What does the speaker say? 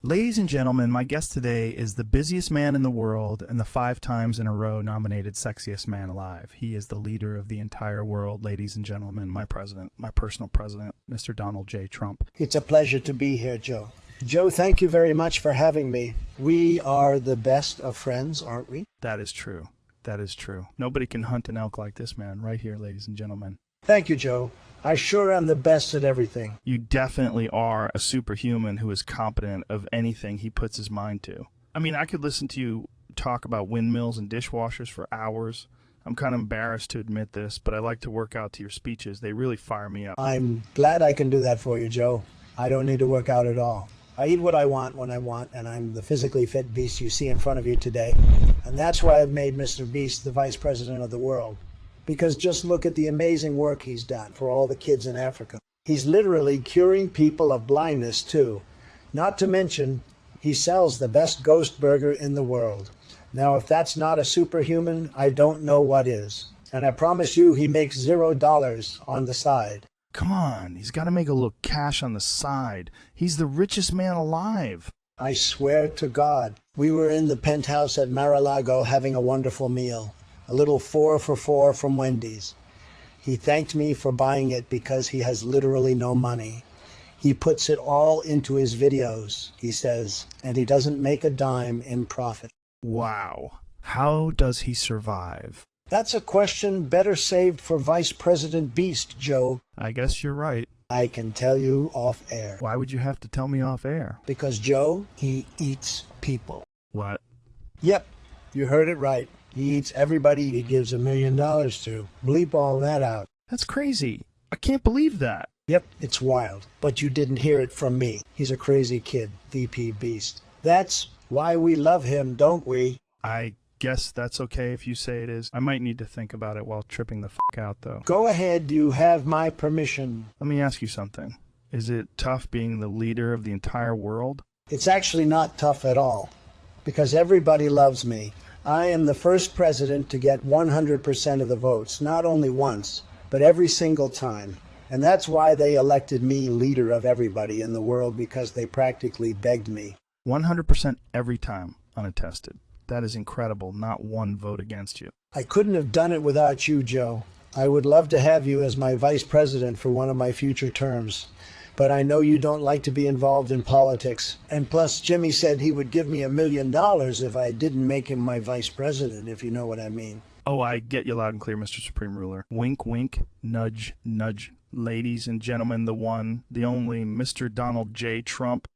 Ladies and gentlemen, my guest today is the busiest man in the world and the 5 times in a row nominated sexiest man alive. He is the leader of the entire world, ladies and gentlemen, my president, my personal president, Mr. Donald J. Trump. It's a pleasure to be here, Joe. Joe, thank you very much for having me. We are the best of friends, aren't we? That is true. That is true. Nobody can hunt an elk like this man right here, ladies and gentlemen. Thank you, Joe. I sure am the best at everything. You definitely are a superhuman who is competent of anything he puts his mind to. I mean, I could listen to you talk about windmills and dishwashers for hours. I'm kind of embarrassed to admit this, but I like to work out to your speeches. They really fire me up. I'm glad I can do that for you, Joe. I don't need to work out at all. I eat what I want when I want, and I'm the physically fit beast you see in front of you today. And that's why I've made Mr. Beast the vice president of the world. Because just look at the amazing work he's done for all the kids in Africa. He's literally curing people of blindness, too. Not to mention, he sells the best ghost burger in the world. Now, if that's not a superhuman, I don't know what is. And I promise you, he makes $0 on the side. Come on, he's got to make a little cash on the side. He's the richest man alive. I swear to God, we were in the penthouse at Mar-a-Lago having a wonderful meal. A little 4 for $4 from Wendy's. He thanked me for buying it because he has literally no money. He puts it all into his videos, he says, and he doesn't make a dime in profit. Wow. How does he survive? That's a question better saved for Vice President Beast, Joe. I guess you're right. I can tell you off air. Why would you have to tell me off air? Because, Joe, he eats people. What? Yep, you heard it right. He eats everybody he gives $1 million to. Bleep all that out. That's crazy. I can't believe that. Yep, it's wild. But you didn't hear it from me. He's a crazy kid, VP Beast. That's why we love him, don't we? I guess that's okay if you say it is. I might need to think about it while tripping the fuck out, though. Go ahead, you have my permission. Let me ask you something. Is it tough being the leader of the entire world? It's actually not tough at all. Because everybody loves me. I am the first president to get 100% of the votes, not only once, but every single time. And that's why they elected me leader of everybody in the world, because they practically begged me. 100% every time, unattested. That is incredible. Not one vote against you. I couldn't have done it without you, Joe. I would love to have you as my vice president for one of my future terms. But I know you don't like to be involved in politics. And plus, Jimmy said he would give me $1 million if I didn't make him my vice president, if you know what I mean. Oh, I get you loud and clear, Mr. Supreme Ruler. Wink, wink, nudge, nudge. Ladies and gentlemen, the one, the only, Mr. Donald J. Trump.